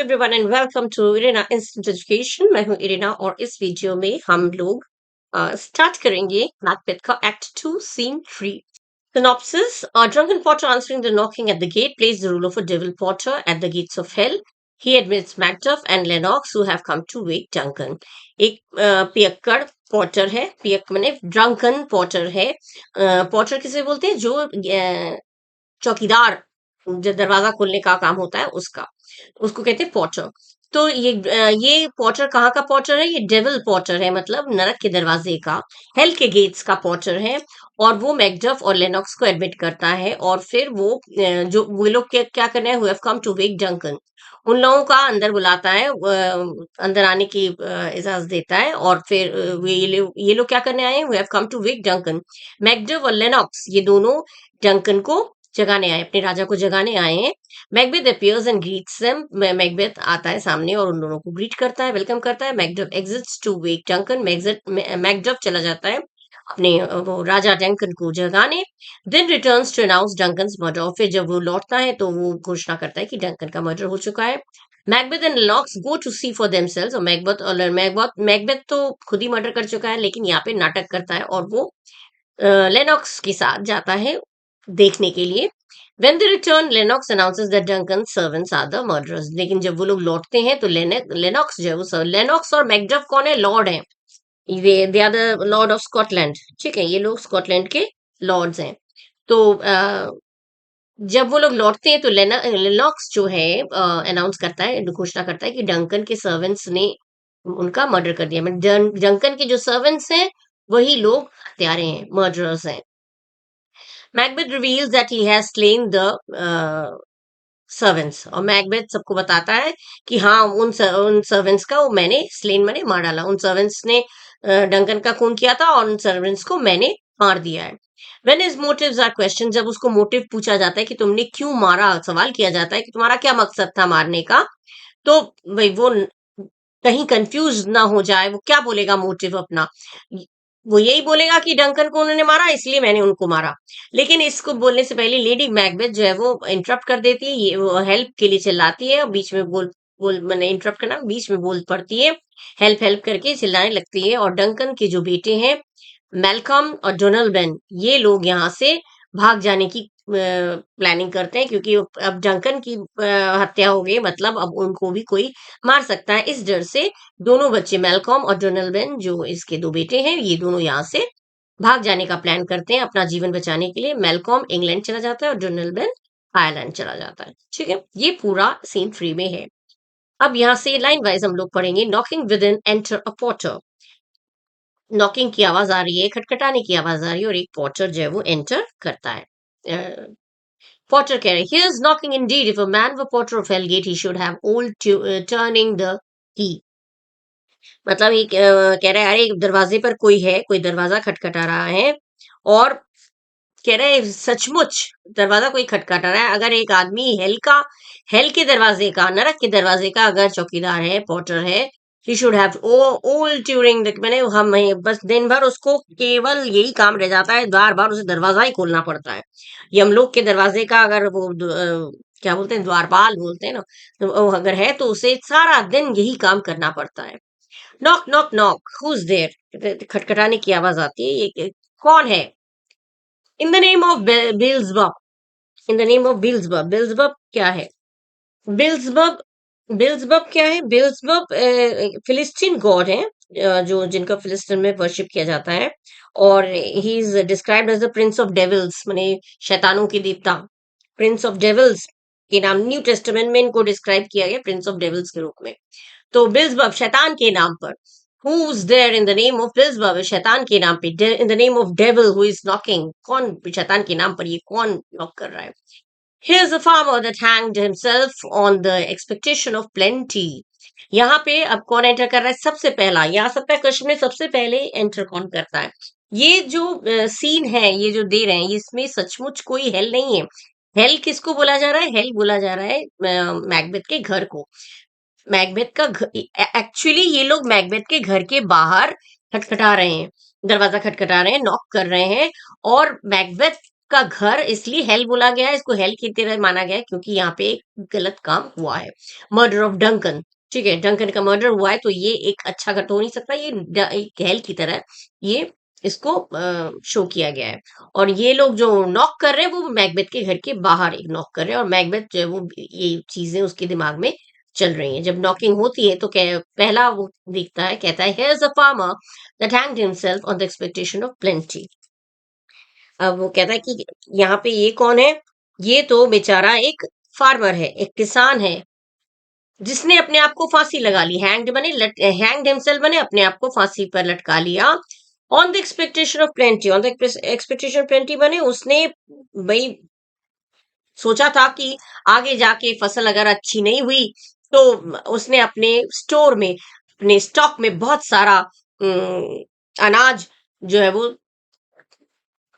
Everyone and welcome to Irena Instant Education. मैं हूं Irena और इस वीडियो में हम लोग स्टार्ट करेंगे मैकबेथ का act 2 scene 3। Synopsis: A drunken Potter answering the knocking at the gate plays the role of a devil Potter at the gates of hell. He admits Macduff and Lennox who have come to wake Duncan. एक पियक्कड़ Potter है, पियक माने drunken Potter है। Potter किसे बोलते हैं? जो चौकीदार, जो दरवाजा खोलने का काम होता है उसका, उसको कहते हैं पॉटर। तो ये पॉटर कहाँ का पॉटर है? ये डेविल पॉटर है, मतलब नरक के दरवाजे का, हेल के गेट्स का पॉटर है। और वो मैकडफ और लेनॉक्स को एडमिट करता है और फिर वो जो वो लोग क्या करना है, who have come to wake Duncan, उन लोगों का अंदर बुलाता है, अंदर आने की इजाजत देता है। और फिर ये लोग क्या करने आए हैं? Who have come to wake Duncan. Macduff और लेनॉक्स ये दोनों डंकन को जगाने आए, अपने राजा को जगाने आए हैं। Macbeth appears and greets them. Macbeth आता है सामने और उन दोनों को ग्रीट करता है, वेलकम करता है। Macduff exits to wake Duncan. Macduff चला जाता है अपने वो राजा डंकन को जगाने। Then returns to announce Duncan's murder. और फिर जब वो लौटता है तो वो घोषणा करता है कि डंकन का मर्डर हो चुका है। Macbeth and Lennox go to see for themselves. और मैकबेथ तो खुद ही मर्डर कर चुका है, लेकिन यहाँ पे नाटक करता है और वो लेनॉक्स के साथ जाता है देखने के लिए। When they return, Lennox announces that Duncan's servants are the murderers. लेकिन जब वो लोग लौटते हैं तो लेनॉक्स जो है वो, लेनॉक्स और मैकडफ कौन है? लॉर्ड है। They are the lord of Scotland. ठीक है, ये लोग स्कॉटलैंड के लॉर्ड्स हैं। तो जब वो लोग लौटते हैं तो लेनॉक्स जो है अनाउंस करता है, घोषणा करता है कि डंकन के सर्वेंट्स ने उनका मर्डर कर दिया। डंकन के जो सर्वेंट्स हैं वही लोग हत्यारे हैं, मर्डरर्स हैं। Macbeth reveals that he has slain the servants. और मैकबेथ सबको बताता है कि हाँ, उन सर्वेंट्स का वो मैंने स्लेन मैंने मार डाला। उन सर्वेंट्स ने डंकन का खून किया था और उन सर्वेंट्स को मैंने मार दिया है। When his motives are questioned, जब उसको मोटिव पूछा जाता है कि तुमने क्यों मारा, सवाल किया जाता है कि तुम्हारा क्या मकसद था मारने का, तो भाई वो कहीं कंफ्यूज ना हो जाए, वो क्या बोलेगा मोटिव अपना? वो यही बोलेगा कि डंकन को उन्होंने मारा इसलिए मैंने उनको मारा। लेकिन इसको बोलने से पहले लेडी मैकबेथ जो है वो इंटरप्ट कर देती है, ये वो हेल्प के लिए चिल्लाती है और बीच में बोल बोल मैंने इंटरप्ट करना, बीच में बोल पड़ती है, हेल्प हेल्प करके चिल्लाने लगती है। और डंकन के जो बेटे हैं मेलकम और डोनाल्ड, ये लोग यहाँ से भाग जाने की प्लानिंग करते हैं, क्योंकि अब डंकन की हत्या हो गई, मतलब अब उनको भी कोई मार सकता है। इस डर से दोनों बच्चे मेलकॉम और डोनाल्ड, जो इसके दो बेटे हैं, ये दोनों यहाँ से भाग जाने का प्लान करते हैं अपना जीवन बचाने के लिए। मेलकॉम इंग्लैंड चला जाता है और डोनाल्ड आयरलैंड चला जाता है। ठीक है, ये पूरा सीन 3 में है। अब यहाँ से लाइन वाइज हम लोग पढ़ेंगे। Knocking with in enter a Potter. Knocking की आवाज आ रही है, खटखटाने की आवाज आ रही है और एक पॉटर जो है वो एंटर करता है। पॉटर कह रहे हैं, here's knocking indeed, if a man were porter of hell gate he should have old turning the key. मतलब ये कह रहा है, अरे दरवाजे पर कोई है, कोई दरवाजा खटखटा रहा है। और कह रहे हैं सचमुच दरवाजा कोई खटखटा रहा है। अगर एक आदमी हेल के दरवाजे का, नरक के दरवाजे का अगर चौकीदार है, पॉटर है, ही should have old Turing the, मैंने हम बस दिन भर उसको केवल यही काम रह जाता है, बार बार उसे दरवाजा ही खोलना पड़ता है। यमलोक के दरवाजे का अगर वो क्या बोलते हैं, द्वारपाल बोलते हैं ना, तो वो अगर है तो उसे सारा दिन यही काम करना पड़ता है। Knock knock knock, who's there, खटखटाने की आवाज आती है, ये कौन है? In the name of Beelzebub. In the name of Beelzebub. Beelzebub क्या है? बिल्सबब बिल्सबब क्या है? बिल्सबब फिलिस्तीन गॉड है, जो जिनका फिलिस्तीन में वर्शिप किया जाता है। और he is described as the prince of devils, माने शैतानों के देवता। प्रिंस ऑफ डेविल्स के नाम, न्यू टेस्टामेंट में इनको डिस्क्राइब किया गया प्रिंस ऑफ डेविल्स के रूप में। तो बिल्सबब शैतान के नाम पर। Who's there in the name of Beelzebub? शैतान के नाम पे। In the name of devil who is knocking, कौन शैतान के नाम पर ये कौन नॉक कर रहा है? Here's a farmer that hanged himself on the expectation of plenty. यहाँ पे अब कौन एंटर कर रहा है? सबसे पहला, यहाँ सबका क्वेश्चन में सबसे पहले एंटर कौन करता है? ये जो सीन है, ये जो दे रहे हैं, इसमें सचमुच कोई हेल नहीं है। हेल किसको बोला जा रहा है? हेल बोला जा रहा है मैकबेथ के घर को। मैकबेथ का एक्चुअली ये लोग मैकबेथ के घर के बाहर खटखटा रहे हैं, दरवाजा खटखटा रहे हैं, नॉक कर रहे हैं। और मैकबेथ का घर इसलिए हेल बोला गया है, इसको हेल की तरह माना गया है क्योंकि यहाँ पे एक गलत काम हुआ है, मर्डर ऑफ डंकन। ठीक है, डंकन का मर्डर हुआ है, तो ये एक अच्छा घर तो हो नहीं सकता, ये एक हेल की तरह ये इसको शो किया गया है। और ये लोग जो नॉक कर रहे हैं वो मैकबेथ के घर के बाहर एक नॉक कर रहे हैं, और मैकबेथ जो है वो ये चीजें उसके दिमाग में चल रही हैं। जब नॉकिंग होती है तो पहला वो दिखता है, कहता है here's a farmer that hanged himself on the expectation of plenty। अब वो कहता है कि यहाँ पे ये कौन है? ये तो बेचारा एक फार्मर है, एक किसान है, जिसने अपने आप को फांसी लगा ली। हैंग्ड बने, हैंग्ड हिमसेल्फ बने, अपने आप को फांसी पर लटका लिया। On the expectation of plenty, on the expectation of plenty बने, उसने भाई सोचा था कि आगे जाके फसल अगर अच्छी नहीं हुई तो उसने अपने स्टोर में, अपने स्टॉक में बहुत सारा अनाज जो है वो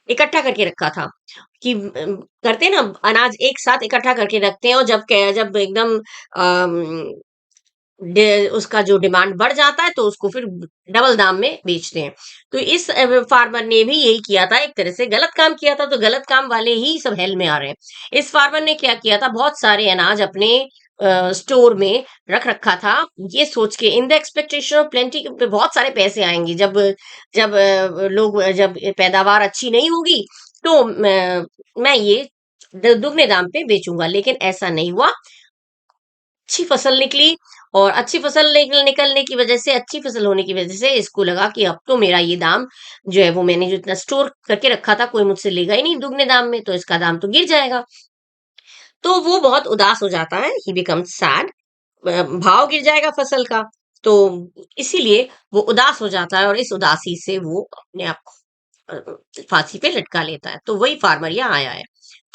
इकट्ठा करके रखा था। कि करते हैं ना, अनाज एक साथ इकट्ठा करके रखते हैं, और जब एकदम उसका जो डिमांड बढ़ जाता है तो उसको फिर डबल दाम में बेचते हैं। तो इस फार्मर ने भी यही किया था, एक तरह से गलत काम किया था, तो गलत काम वाले ही सब हेल में आ रहे हैं। इस फार्मर ने क्या किया था, बहुत सारे अनाज अपने स्टोर में रख रखा था, ये सोच के in the expectation of plenty, पे बहुत सारे पैसे आएंगे जब जब जब पैदावार अच्छी नहीं होगी तो मैं ये दुगने दाम पे बेचूंगा। लेकिन ऐसा नहीं हुआ, अच्छी फसल निकली, और अच्छी फसल निकलने की वजह से, अच्छी फसल होने की वजह से इसको लगा कि अब तो मेरा ये दाम जो है वो, मैंने जो इतना स्टोर करके रखा था कोई मुझसे लेगा ही नहीं दुगने दाम में, तो इसका दाम तो गिर जाएगा। तो वो बहुत उदास हो जाता है, ही बिकम्स सैड, भाव गिर जाएगा फसल का। तो इसीलिए वो उदास हो जाता है, और इस उदासी से वो अपने आप को फांसी पे लटका लेता है। तो वही फार्मर यहाँ आया है।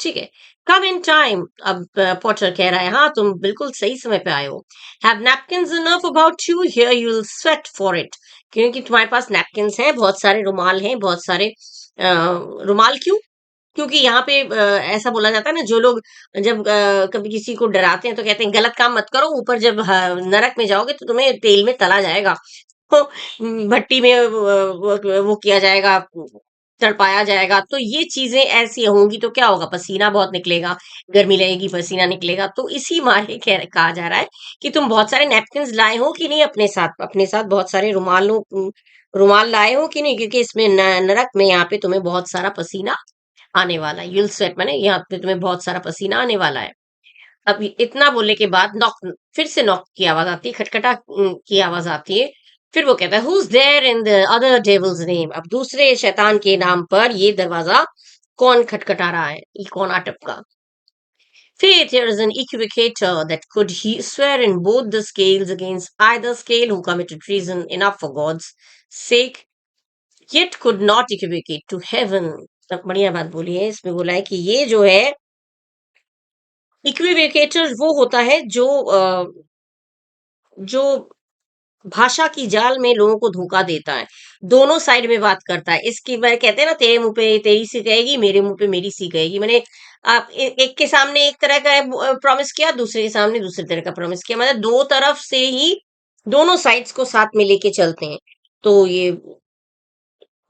ठीक है, कम इन टाइम। अब पॉटर कह रहा है, हाँ तुम बिल्कुल सही समय पे आए हो। Have napkins enough about you, here you will sweat for it. क्योंकि तुम्हारे पास नैपकिंस हैं, बहुत सारे रुमाल हैं, बहुत सारे रुमाल क्यों? क्योंकि यहाँ पे ऐसा बोला जाता है ना, जो लोग जब कभी किसी को डराते हैं तो कहते हैं गलत काम मत करो, ऊपर जब नरक में जाओगे तो तुम्हें तेल में तला जाएगा, तो भट्टी में वो किया जाएगा, तड़पाया जाएगा। तो ये चीजें ऐसी होंगी तो क्या होगा, पसीना बहुत निकलेगा, गर्मी लगेगी, पसीना निकलेगा। तो इसी मारे कहा जा रहा है कि तुम बहुत सारे नैपकिन लाए हो कि नहीं अपने साथ, अपने साथ बहुत सारे रुमाल लाए हो कि नहीं, क्योंकि इसमें नरक में यहाँ पे तुम्हें बहुत सारा पसीना आने वाला है। यूल स्वेट माने यहाँ पे तुम्हें बहुत सारा पसीना आने वाला है। अब इतना बोलने के बाद नॉक, फिर से नॉक की आवाज आती है, खटखटा की आवाज आती है। फिर वो कहता है who's there in the other devil's name. अब दूसरे शैतान के नाम पर ये दरवाजा कौन खटखटा रहा है, ये कौन आटपका? Faith here is an equivocator that could he swear in both the scales against either scale who committed treason enough for God's sake, yet could not equivocate to heaven। तब बढ़िया बात बोली है, इसमें बोला है कि ये जो है इक्विवेकेटर वो होता है जो भाषा की जाल में लोगों को धोखा देता है, दोनों साइड में बात करता है। इसकी वह कहते हैं ना, तेरे मुंह पे तेरी सी कहेगी, मेरे मुंह पे मेरी सी कहेगी। मैंने आप एक के सामने एक तरह का प्रॉमिस किया, दूसरे के सामने दूसरे तरह का प्रॉमिस किया, मतलब दो तरफ से ही दोनों साइड्स को साथ में लेके चलते हैं। तो ये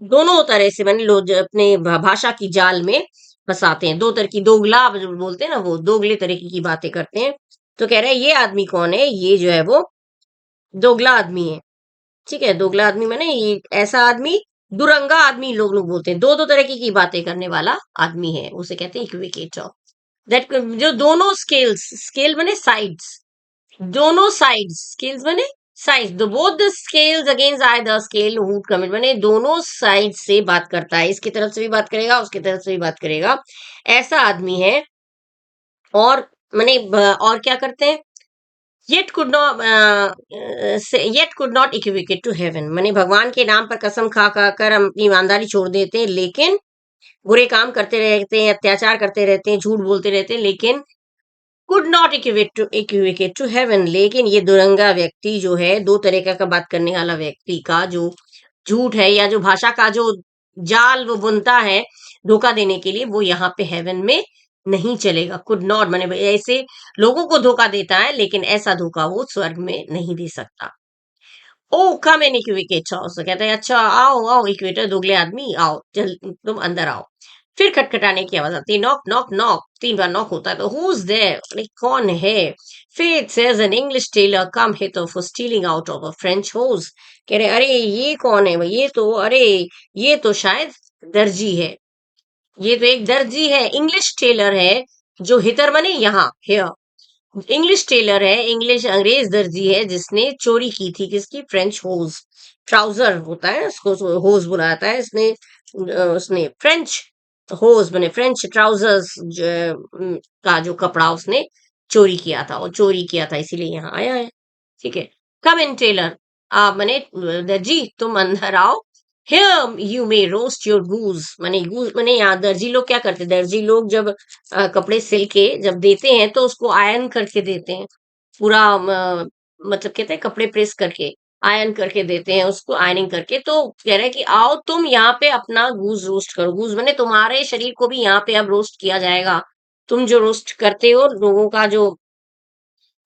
दोनों तरह से मैंने लोग अपने भाषा की जाल में फंसाते हैं, दो तरह की दोगला जो बोलते हैं ना, वो दोगले तरीके की बातें करते हैं। तो कह रहे हैं ये आदमी कौन है, ये जो है वो दोगला आदमी है। ठीक है, दोगला आदमी माने ये ऐसा आदमी, दुरंगा आदमी लोग बोलते हैं, दो दो तरह की बातें करने वाला आदमी है, उसे कहते हैं इक्विकेटर। दैट जो दोनों स्केल्स, स्केल बने साइड्स, दोनों साइड्स, स्केल्स बने sides, the both the scales against I the scale who commit, बने दोनों साइड से बात करता है, इसकी तरफ से भी बात करेगा, उसकी तरफ से भी बात करेगा, ऐसा आदमी है। और मैंने और क्या करते हैं, yet could not equivocate to heaven, माने भगवान के नाम पर कसम खा खा कर हम अपनी ईमानदारी छोड़ देते हैं, लेकिन बुरे काम करते रहते हैं, अत्याचार करते रहते हैं, झूठ बोलते रहते हैं, लेकिन कुड नॉट इक्विवेकेट टू हेवन, लेकिन ये दुरंगा व्यक्ति जो है, दो तरीका का बात करने वाला व्यक्ति का जो झूठ है, या जो भाषा का जो जाल वो बुनता है धोखा देने के लिए, वो यहाँ पे हेवन में नहीं चलेगा। कुड नॉट माने ऐसे लोगों को धोखा देता है, लेकिन ऐसा धोखा वो स्वर्ग में नहीं दे सकता। ओ कम एन इक्विकेटर, कहता है अच्छा आओ आओ इक्वेटर, दोगले आदमी आओ, चल तुम अंदर आओ। फिर खटखटाने की आवाज आती है, नॉक नॉक नॉक, 3 बार नॉक होता है, तो हु इज देयर, कौन है? Faith says an English tailor come hither for stealing out of a French hose. कह रहे अरे ये कौन है भाई, ये तो अरे ये तो शायद दर्जी है, ये तो एक दर्जी है, इंग्लिश टेलर है, जो हितर बने यहाँ हियर, इंग्लिश टेलर है, इंग्लिश अंग्रेज दर्जी है, जिसने चोरी की थी किसकी, फ्रेंच होज, ट्राउजर होता है उसको होज बुलाता है, इसने उसने फ्रेंच होज बने फ्रेंच ट्राउजर्स का जो कपड़ा उसने चोरी किया था, और चोरी किया था इसीलिए यहाँ आया है। ठीक है, कम इन टेलर, आप मने दर्जी तुम अंदर आओ, here you may roast your goose, मने गूज मने यहाँ दर्जी लोग क्या करते हैं, दर्जी लोग जब कपड़े सिल के जब देते हैं तो उसको आयरन करके देते हैं, पूरा मतलब कहते हैं कपड़े प्रेस करके आयरन करके देते हैं उसको, आयरनिंग करके, तो कह रहे हैं कि आओ तुम यहाँ पे अपना गूज रोस्ट करो, गूज मैंने तुम्हारे शरीर को भी यहाँ पे अब रोस्ट किया जाएगा, तुम जो रोस्ट करते हो लोगों का जो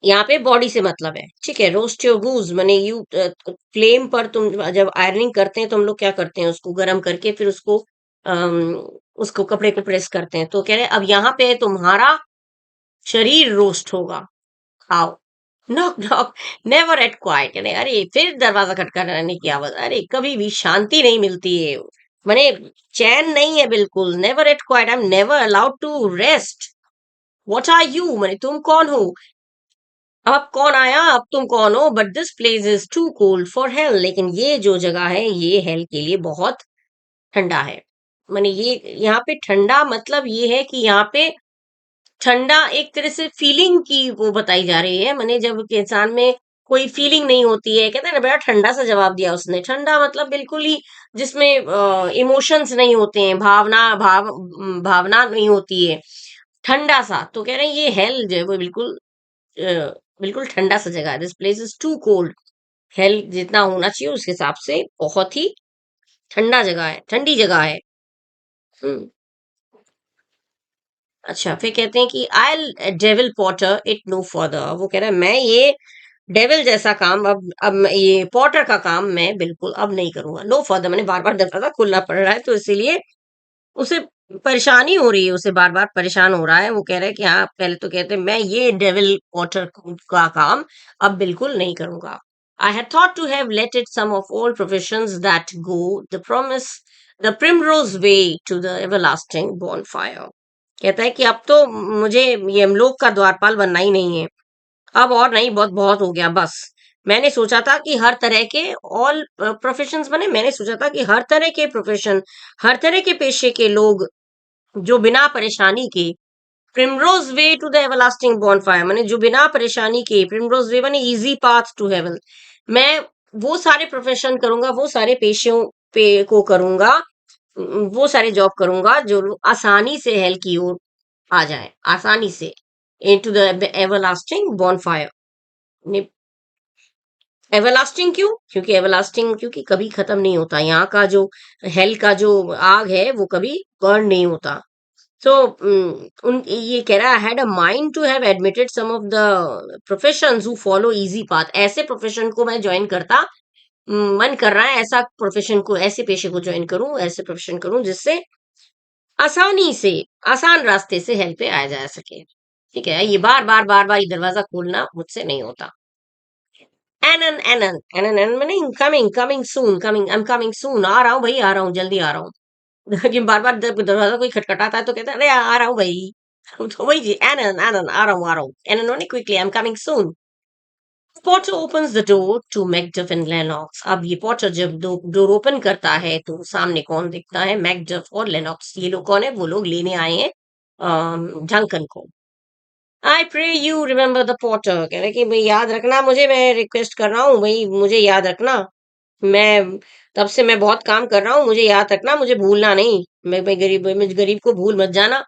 यहाँ पे बॉडी से मतलब है, ठीक है, रोस्ट योर गूज मैंने यू फ्लेम पर तुम जब आयरनिंग करते हैं तो हम लोग क्या करते हैं, उसको गर्म करके फिर उसको उसको कपड़े को प्रेस करते हैं, तो कह रहे हैं अब यहाँ पे तुम्हारा शरीर रोस्ट होगा, खाओ। Knock knock, never at quiet, अरे फिर दरवाजा खटखटाने की आवाज, अरे कभी भी शांति नहीं मिलती है, मैंने चैन नहीं है बिल्कुल, never at quiet, I am never allowed to rest, what are you, मैंने तुम कौन हो, अब कौन आया, अब तुम कौन हो, but this place is too cold for hell, लेकिन ये जो जगह है ये हेल के लिए बहुत ठंडा है, माने ये यहाँ पे ठंडा मतलब ये है कि यहाँ पे ठंडा एक तरह से फीलिंग की वो बताई जा रही है, माने जब कि इंसान में कोई फीलिंग नहीं होती है, कहते हैं ना, बड़ा ठंडा सा जवाब दिया उसने, ठंडा मतलब बिल्कुल ही जिसमें इमोशंस नहीं होते हैं, भावना नहीं होती है, ठंडा सा, तो कह रहे हैं ये हेल जो है वो बिल्कुल बिल्कुल ठंडा सा जगह है, this place is too cold, hell जितना होना चाहिए उसके हिसाब से बहुत ही ठंडा जगह है, ठंडी जगह है। हम्म, अच्छा, फिर कहते हैं कि I devil porter it no further, वो कह रहा है मैं ये डेविल जैसा काम अब ये पॉटर का काम मैं बिल्कुल अब नहीं करूंगा, नो फर्दर मैंने बार बार दरवाजा खुलना पड़ रहा है तो इसीलिए उसे परेशानी हो रही है, उसे बार बार परेशान हो रहा है, वो कह रहा है कि हाँ, पहले तो कहते हैं मैं ये डेविल पॉटर का काम अब बिल्कुल नहीं करूंगा, I had thought to have let it some of all professions that go the promise the primrose way to the everlasting bonfire, कहता है कि अब तो मुझे यमलोक का द्वारपाल बनना ही नहीं है, अब और नहीं, बहुत बहुत हो गया बस, मैंने सोचा था कि हर तरह के ऑल प्रोफेशंस बने, मैंने सोचा था कि हर तरह के प्रोफेशन, हर तरह के पेशे के लोग जो बिना परेशानी के, primrose way to the everlasting bonfire माने जो बिना परेशानी के, प्रिमरोज वे माने इजी पाथ टू हेवन, मैं वो सारे प्रोफेशन करूंगा, वो सारे पेशों पे को करूंगा, वो सारे जॉब करूंगा जो लोग आसानी से हेल की ओर आ जाए, आसानी से into the everlasting bonfire, everlasting क्यों, क्योंकि एवरलास्टिंग क्योंकि कभी खत्म नहीं होता, यहाँ का जो हेल का जो आग है वो कभी बर्न नहीं होता, सो उन ये कह रहा है had a mind to have admitted some of the professions who follow easy path, ऐसे प्रोफेशन को मैं ज्वाइन करता, मन कर रहा है ऐसा प्रोफेशन को, ऐसे पेशे को ज्वाइन करूं, ऐसे प्रोफेशन करूं जिससे आसानी से, आसान रास्ते से हेल्प पे आया जा सके, ठीक है, ये बार बार ये दरवाजा खोलना मुझसे नहीं होता, एनन एनन एनन एनन मैंने coming coming soon, coming I am coming soon, आ रहा हूँ भाई, आ रहा हूँ, जल्दी आ रहा हूँ। लेकिन बार बार दरवाजा कोई खटखटाता है तो कहता है अरे आ रहा हूँ भाई, तो वही जी, एनन एनन आ रहा हूँ, एनन मैंने quickly I am coming soon, porter opens the door to Macduff and Lennox, अब ये पॉटर जब डोर ओपन करता है तो सामने कौन दिखता है, मैकडफ और लेनॉक्स, ये लोग कौन है, वो लोग लेने आए हैं डंकन को, I pray you remember the porter, कह रहे कि भाई याद रखना मुझे, मैं रिक्वेस्ट कर रहा हूँ भाई मुझे याद रखना, मैं तब से मैं बहुत काम कर रहा हूँ, मुझे याद रखना, मुझे भूलना नहीं, मैं गरीब को भूल मत जाना।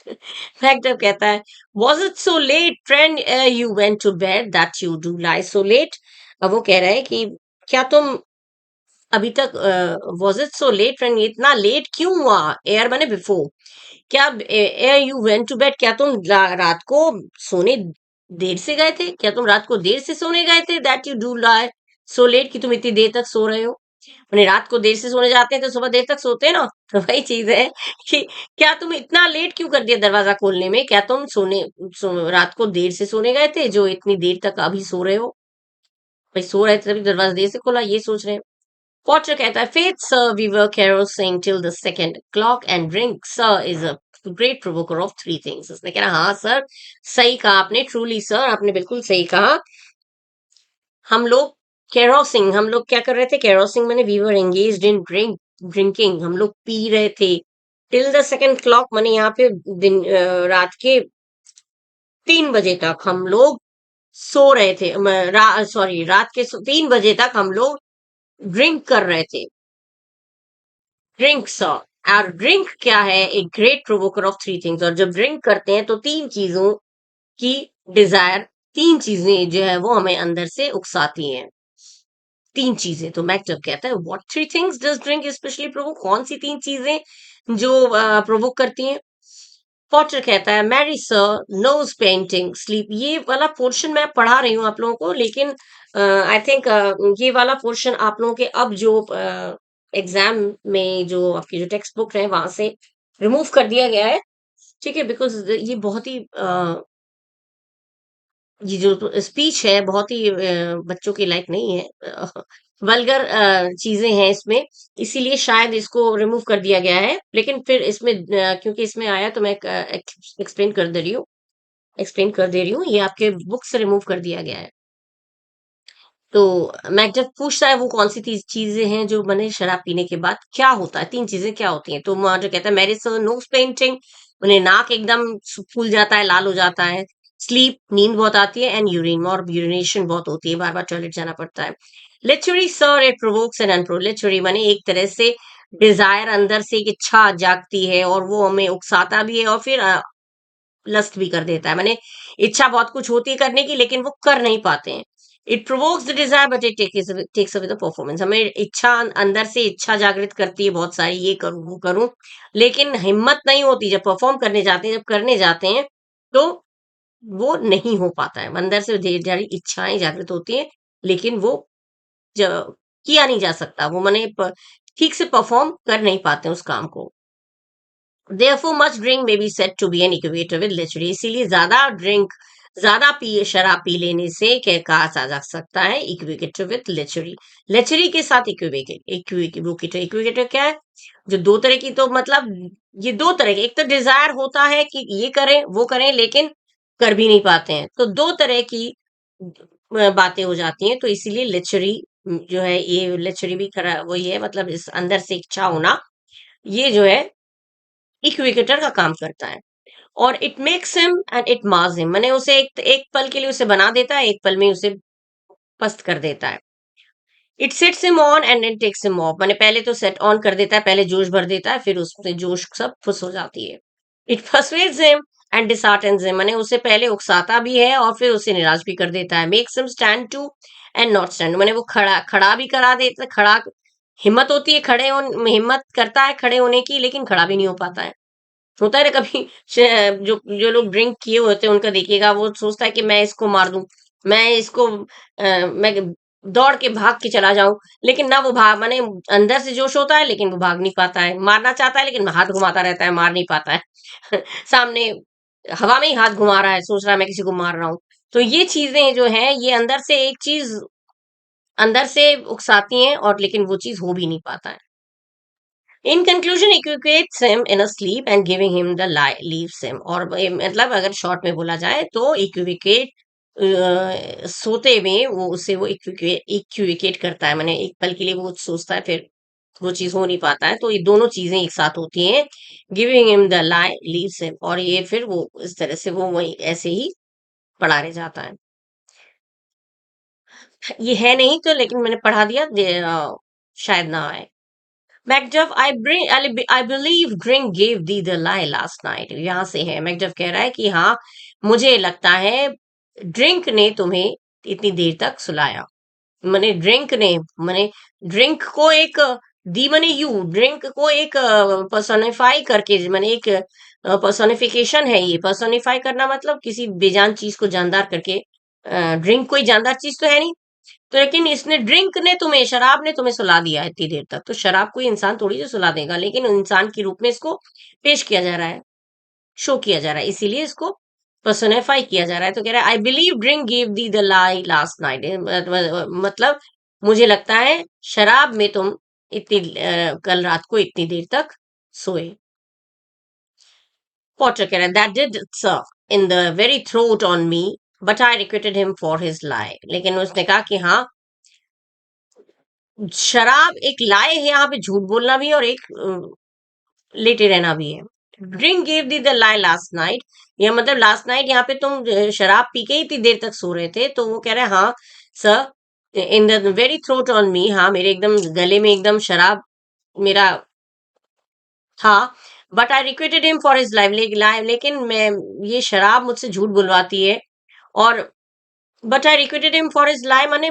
फैक्टर कहता है was it so late friend you went to bed that you do lie so late, अब वो कह रहा है कि क्या तुम अभी तक, was it so late friend, इतना लेट क्यों हुआ, एयर बने बिफोर, क्या ere you went to bed, क्या तुम रात को सोने देर से गए थे, क्या तुम रात को देर से सोने गए थे, that you do lie so late, कि तुम इतनी देर तक सो रहे हो, मैंने रात को देर से सोने जाते हैं तो सुबह देर तक सोते हैं ना, तो वही चीज है कि क्या तुम इतना लेट क्यों कर दिया दरवाजा खोलने में? क्या तुम रात को देर से सोने गए थे जो इतनी देर तक अभी सो रहे हो? भाई सो रहे थे तभी दरवाजा देर से खोला, ये सोच रहे हैं। पॉटर कहता है, "Faith, sir, we were carousing till the second clock, and drink, sir, is a great provoker of three things." उसने कहा, हाँ सर, सही कहा आपने, ट्रूली सर, आपने बिल्कुल सही कहा। हम लोग कैरोसिंग, हम लोग क्या कर रहे थे? कैरोसिंग मैंने we were engaged in drinking, हम लोग पी रहे थे। टिल द सेकंड क्लॉक मैंने यहाँ पे रात के 3 बजे तक हम लोग सो रहे थे। सॉरी, रात के 3 बजे तक हम लोग ड्रिंक कर रहे थे। ड्रिंक सर, और ड्रिंक क्या है? एक ग्रेट प्रोवोकर ऑफ थ्री थिंग्स। और जब ड्रिंक करते हैं तो तीन चीजों की डिजायर, तीन चीजें जो है वो हमें अंदर से उकसाती हैं। तीन चीजें। तो मैक जब कहता है, what three things does drink specially provoke? कौन सी तीन चीजें जो प्रोवोक करती हैं? पॉटर कहता है, marry sir, nose painting, sleep. ये वाला पोर्शन मैं पढ़ा रही हूँ आप लोगों को, लेकिन आई थिंक ये वाला पोर्शन आप लोगों के अब जो एग्जाम में जो आपकी जो टेक्स्ट बुक है वहां से रिमूव कर दिया गया है। ठीक है, बिकॉज ये बहुत ही ये जो स्पीच है बहुत ही बच्चों के लायक नहीं है। वल्गर चीजें हैं इसमें, इसीलिए शायद इसको रिमूव कर दिया गया है। लेकिन फिर इसमें क्योंकि इसमें आया तो मैं एक्सप्लेन कर दे रही हूँ, एक्सप्लेन कर दे रही हूँ। ये आपके बुक से रिमूव कर दिया गया है। तो मैं जब पूछता है वो कौन सी चीजें हैं जो बने शराब पीने के बाद क्या होता है, तीन चीजें क्या होती हैं, तो वहां जो कहता है, मेरे सर नोज पेंटिंग, उन्हें नाक एकदम फूल जाता है, लाल हो जाता है। स्लीप, नींद बहुत आती है। एंड यूरिन, और यूरिनेशन बहुत होती है, बार बार टॉयलेट जाना पड़ता है। Literary sir, it provokes an unpro. Literary माने एक तरह से डिजायर, अंदर से एक इच्छा जागती है और वो हमें उकसाता भी है, और फिर लस्ट भी कर देता है। माने इच्छा बहुत कुछ होती है करने की, लेकिन वो कर नहीं पाते हैं। It provokes the desire but it takes away the performance. हमें इच्छा, अंदर से इच्छा जागृत करती है बहुत सारी, ये करूं वो करूं, लेकिन हिम्मत नहीं होती। जब परफॉर्म करने जाते हैं, जब करने जाते हैं, तो वो नहीं हो पाता है। अंदर से ढेर सारी इच्छाएं जागृत होती हैं, लेकिन वो किया नहीं जा सकता। वो माने ठीक से परफॉर्म कर नहीं पाते उस काम को। Therefore, much drink may be said to be an equator with lechery. इसीलिए ज्यादा ड्रिंक, ज्यादा पी शराब पी लेने से क्या कहा जा सकता है? इक्विकेटर विथ लेचरी, लेचरी के साथ इक्विकेटर। इक्विकेटर क्या है? जो दो तरह की, तो मतलब ये दो तरह के, एक तो डिजायर होता है कि ये करें वो करें, लेकिन कर भी नहीं पाते हैं, तो दो तरह की बातें हो जाती हैं। तो इसीलिए लेचरी जो है, ये लेचरी भी करा वही है, मतलब इस अंदर से इच्छा होना, ये जो है इक्विकेटर का काम करता है। और it makes him and it Mars him, मैंने उसे एक पल के लिए उसे बना देता है, एक पल में उसे पस्त कर देता है। It sets him on and it takes him off, मैंने पहले तो सेट ऑन कर देता है, पहले जोश भर देता है, फिर उससे जोश सब फुस हो जाती है। It persuades him and disheartens him, मैंने उसे पहले उकसाता भी है और फिर उसे निराश भी कर देता है। Makes him stand to and not stand, मैंने वो खड़ा खड़ा भी करा देता, खड़ा हिम्मत होती है हिम्मत करता है खड़े होने की, लेकिन खड़ा भी नहीं हो पाता है। होता है ना कभी, जो जो लोग ड्रिंक किए होते हैं उनका देखिएगा, वो सोचता है कि मैं इसको मार दूं, मैं इसको मैं दौड़ के भाग के चला जाऊं, लेकिन ना वो भाग, माने अंदर से जोश होता है लेकिन वो भाग नहीं पाता है। मारना चाहता है लेकिन हाथ घुमाता रहता है, मार नहीं पाता है। सामने हवा में ही हाथ घुमा रहा है, सोच रहा है मैं किसी को मार रहा हूं। तो ये चीजें जो है, ये अंदर से एक चीज अंदर से उकसाती हैं, और लेकिन वो चीज हो भी नहीं पाता है। In conclusion, equivocates him in a sleep and giving him the lie leaves him. और मतलब अगर शॉर्ट में बोला जाए तो इक्विवेकेट, सोते में वो उसे वो इक्विवेकेट करता है, मैंने एक पल के लिए वो सोचता है, फिर वो चीज हो नहीं पाता है। तो ये दोनों चीजें एक साथ होती हैं, giving him the lie leaves him, और ये फिर वो इस तरह से वो वही ऐसे ही पढ़ा रह जाता है। ये है नहीं तो, लेकिन मैंने पढ़ा दिया, शायद ना आए। Macduff, I believe drink give the the lie last night, यहां से है। मैकडफ कह रहा है कि हाँ, मुझे लगता है ड्रिंक ने तुम्हें इतनी देर तक सुलाया। मैंने ड्रिंक ने, मैंने ड्रिंक को एक दी, मैंने यू ड्रिंक को एक पर्सोनिफाई करके, मैंने एक पर्सोनिफिकेशन है ये। पर्सोनिफाई करना मतलब किसी बेजान चीज को जानदार करके। ड्रिंक कोई जानदार चीज तो है नहीं, तो लेकिन इसने ड्रिंक ने तुम्हें शराब ने तुम्हें सुला दिया इतनी देर तक, तो शराब कोई इंसान थोड़ी सी सुला देगा, लेकिन इंसान के रूप में इसको पेश किया जा रहा है, शो किया जा रहा है, इसीलिए इसको पर्सोनिफाई किया जा रहा है। तो कह रहा है I believe drink give the the lie last night, मतलब मुझे लगता है शराब में तुम इतनी कल रात को इतनी देर तक सोए। पॉटर कह रहा है that did sir in the very throat on me but I requested him for his lie, लेकिन उसने कहा कि हाँ, शराब एक लाए है, यहाँ पे झूठ बोलना भी है और एक लेटे रहना भी है। Drink give the the lie last night, या मतलब लास्ट नाइट यहाँ पे तुम शराब पी के ही इतनी देर तक सो रहे थे। तो वो कह रहे हैं हाँ sir, in the very throat on me, हाँ मेरे एकदम गले में एकदम शराब मेरा था। But I requested him for his life, लेकिन मैं ये शराब मुझसे झूठ बुलवाती है। और but I requested him for his life माने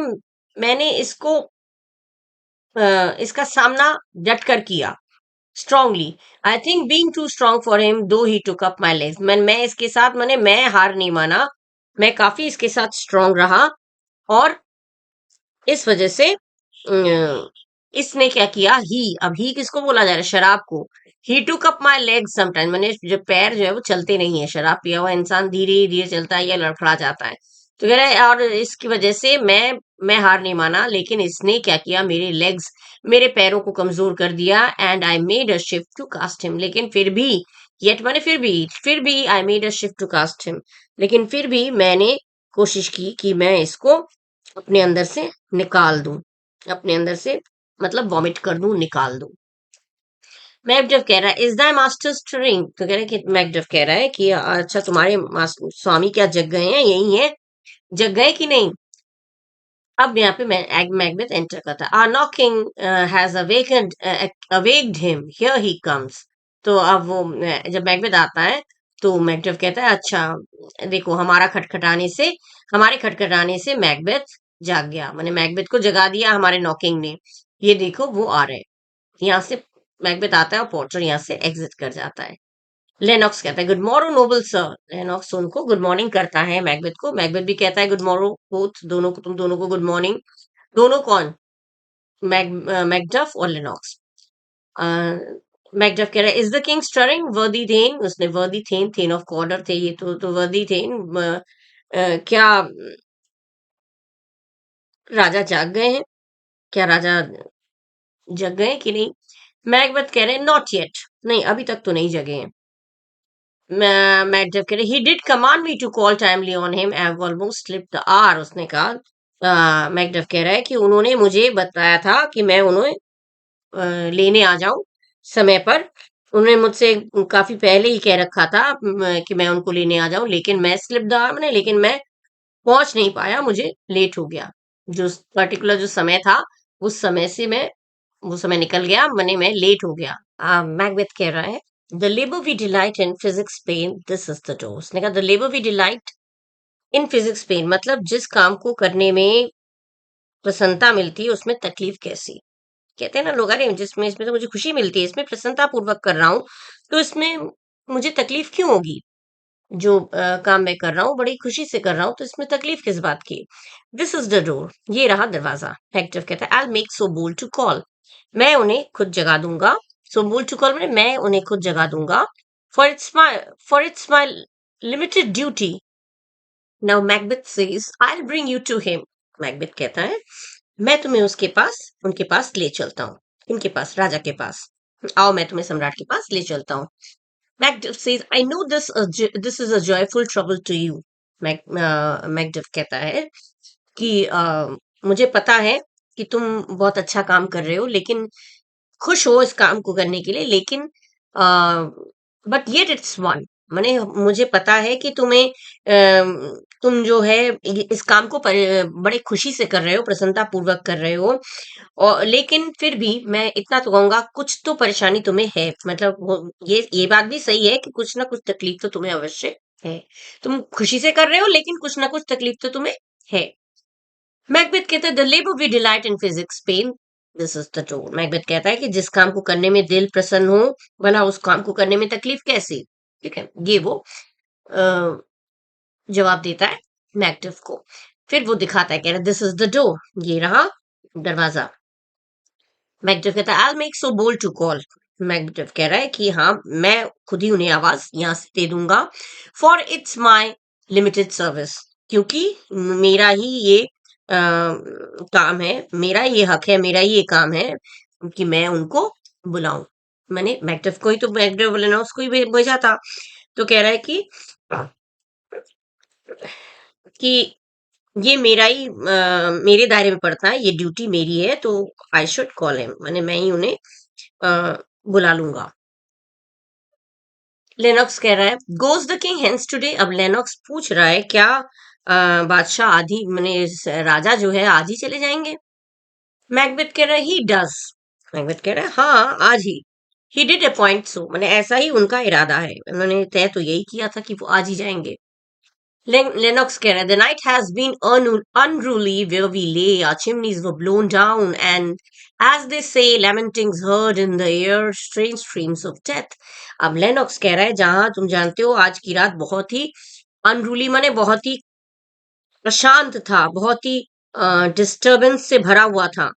मैंने इसका सामना डट कर किया strongly. I think being too strong for him though he took up my legs, मैं इसके साथ मैंने मैं हार नहीं माना, मैं काफी इसके साथ स्ट्रांग रहा। और इस वजह से इसने क्या किया, अब ही किसको बोला जा रहा है, शराब को। He took up my leg sometime, मैंने जो पैर जो है वो चलते नहीं है, शराब पिया हुआ इंसान धीरे धीरे चलता है या लड़खड़ा जाता है। तो कह रहा है और इसकी वजह से मैं हार नहीं माना, लेकिन इसने क्या किया, मेरे लेग्स मेरे पैरों को कमजोर कर दिया। And I made a shift to cast him, लेकिन फिर भी येट माने फिर भी I made a shift to cast him, लेकिन फिर भी मैंने कोशिश की कि मैं इसको अपने अंदर से निकाल दूं, अपने अंदर से मतलब वॉमिट कर दूं, निकाल दूं। मैकडफ कह रहा है इज दाई मास्टर स्टरिंग, तो कह रहा है कि मैकडफ कह रहा है कि अच्छा तुम्हारे स्वामी क्या जग गए हैं, यही है, जग गए कि नहीं। अब यहाँ पे मैकबेथ एंटर करता है। Our knocking has awaked him, here he comes. तो अब वो जब मैकबेथ आता है तो मैकडफ कहता है अच्छा देखो, हमारे खटखटाने से मैकबेथ जाग गया, मैंने मैकबेथ को जगा दिया हमारे नॉकिंग ने, ये देखो वो आ रहे हैं। यहाँ से मैकबेथ आता है और पॉटर यहाँ से एग्जिट कर जाता है। लेनॉक्स कहता है good morning noble sir, Lennox उनको गुड मॉर्निंग करता है मैकबेथ को, मैकबेथ भी कहता है गुड मॉर्निंग बोथ, दोनों को, तुम दोनों को गुड मॉर्निंग। दोनों कौन, मैकडफ और लेनॉक्स। मैकडफ कह रहा है इज द किंग स्टरिंग वर्दी थेन, उसने वर्दी थेन ऑफ कॉर्डर थे ये, तो वर्दी थेन क्या राजा जाग गए हैं, क्या राजा जग गए कि नहीं। मैकबेथ कह रहे हैं नॉट येट, नहीं अभी तक तो नहीं जगे हैं। मैकडफ कह रहे he did command me to call timely on him, I have almost slipped the hour, उसने कहा मैकडफ कह रहा है कि उन्होंने मुझे बताया था कि मैं उन्हें लेने आ जाऊं समय पर, उन्होंने मुझसे काफी पहले ही कह रखा था कि मैं उनको लेने आ जाऊं, लेकिन मैं स्लिप द आवर, लेकिन मैं पहुंच नहीं पाया, मुझे लेट हो गया। जो पर्टिकुलर जो समय था उस समय से वो समय निकल गया, मैं लेट हो गया। मैकबेथ कह रहा है the labour we delight in physics pain this is the door, उसने कहा the labour we delight in physics pain, मतलब जिस काम को करने में प्रसन्नता मिलती है उसमें तकलीफ कैसी। कहते हैं ना लोग, अरे जिसमें इसमें तो मुझे खुशी मिलती है, इसमें प्रसन्नता पूर्वक कर रहा हूँ, तो इसमें मुझे तकलीफ क्यों होगी। जो काम मैं कर रहा हूँ बड़ी खुशी से कर रहा हूँ, तो इसमें तकलीफ किस बात की। दिस इज द डोर, ये रहा दरवाजा। हेक्टर कहता है I make so bold to call, मैं उन्हें खुद जगा दूंगा। सो बोल्ड टू कॉल मैं उन्हें खुद जगा दूंगा। For it's my limited duty now Macbeth says I will bring you to him, Macbeth कहता है मैं तुम्हें उनके पास ले चलता हूँ। इनके पास, राजा के पास, आओ मैं तुम्हें सम्राट के पास ले चलता हूँ। Macduff says, I know this is a joyful trouble to you. Macduff कहता है कि मुझे पता है कि तुम बहुत अच्छा काम कर रहे हो, लेकिन खुश हो इस काम को करने के लिए, लेकिन बट येट इट्स वन, माने मुझे पता है कि तुम जो है इस काम को बड़े खुशी से कर रहे हो, प्रसन्नता पूर्वक कर रहे हो, और लेकिन फिर भी मैं इतना तो कहूंगा कुछ तो परेशानी तुम्हें है, मतलब ये बात भी सही है कि कुछ ना कुछ तकलीफ तो तुम्हें अवश्य है। तुम खुशी से कर रहे हो लेकिन कुछ ना कुछ तकलीफ तो तुम्हें है। मैकबेथ कहता है the labour we delight in physics pain this is the truth, Macbeth कहता है कि जिस काम को करने में दिल प्रसन्न हो, भला उस काम को करने में तकलीफ कैसी। ठीक है, ये वो अ, जवाब देता है मैकडफ को। फिर वो दिखाता है, कह रहा है दिस इज द डोर, ये रहा दरवाजा। मैकडफ कहता है I make so bold to call. Macduff कह रहा है कि हाँ, मैं खुद ही उन्हें आवाज यहाँ से दे दूंगा। For it's my limited service, क्योंकि मेरा ही ये काम है, मेरा ये हक है, मेरा ही ये काम है कि मैं उनको बुलाऊं। मैंने मैकडफ को ही तो, मैकडफ बोले ना, उसको ही भेजा था। तो कह रहा है कि ये मेरा ही मेरे दायरे में पड़ता है, ये ड्यूटी मेरी है, तो आई शुड कॉल हिम, मैंने मैं ही उन्हें बुला लूंगा। लेनॉक्स कह रहा है goes the king hence today. अब लेनॉक्स पूछ रहा है क्या बादशाह आधी मैंने राजा जो है आज ही चले जाएंगे? मैकबेथ कह रहा है ही डज। मैकबेथ कह रहा है हाँ, आज ही डिड अपॉइंट सो, मैंने ऐसा ही उनका इरादा है, उन्होंने तय तो यही किया था कि वो आज ही जाएंगे। Lennox कह रहा है the night has been unruly where we lay, our chimneys were blown down, and as they say, lamentings heard in the air, strange streams of death. अब लेनॉक्स कह रहा है जहां तुम जानते हो आज की रात बहुत ही अनरूली माने बहुत ही अशांत था, बहुत ही डिस्टरबेंस से भरा हुआ था,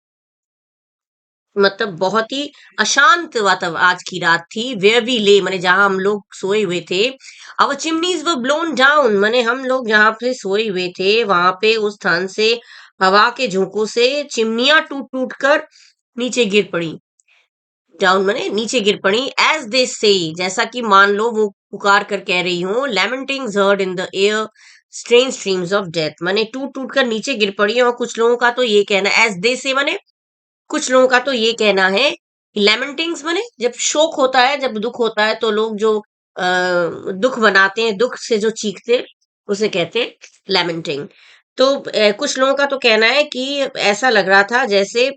मतलब बहुत ही अशांत वातावरण आज की रात थी। वेयर वी ले माने जहां हम लोग सोए हुए थे। Our chimneys were blown down माने हम लोग जहां पे सोए हुए थे वहां पे उस स्थान से हवा के झोंकों से चिमनियां टूट टूट कर नीचे गिर पड़ी। डाउन माने नीचे गिर पड़ी। एज दे से, जैसा कि मान लो वो पुकार कर कह रही हूँ, lamentings heard in the air, strange streams of death, माने टूट टूट कर नीचे गिर पड़ी। और कुछ लोगों का तो ये कहना, एज दे से माने कुछ लोगों का तो ये कहना है कि लेमेंटिंग्स माने जब शोक होता है, जब दुख होता है तो लोग जो दुख बनाते हैं, दुख से जो चीखते, उसे कहते हैं लेमेंटिंग। तो कुछ लोगों का तो कहना है कि ऐसा लग रहा था जैसे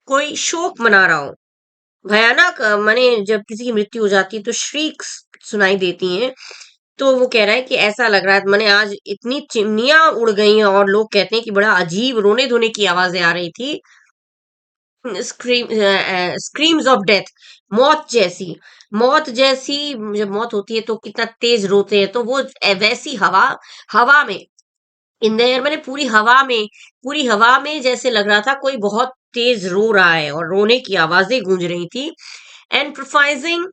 कोई शोक मना रहा हो, भयानक माने जब किसी की मृत्यु हो जाती है तो श्रीक्स सुनाई देती हैं। तो वो कह रहा है कि ऐसा लग रहा है, माने आज इतनी चिमनियां उड़ गई हैं और लोग कहते हैं कि बड़ा अजीब रोने धोने की आवाजें आ रही थी। स्क्रीम्स ऑफ डेथ, मौत जैसी, मौत जैसी। जब मौत होती है तो कितना तेज रोते हैं, तो वो वैसी हवा, हवा में, इन द एयर मैंने पूरी हवा में जैसे लग रहा था कोई बहुत तेज रो रहा है और रोने की आवाजें गूंज रही थी। And prophesying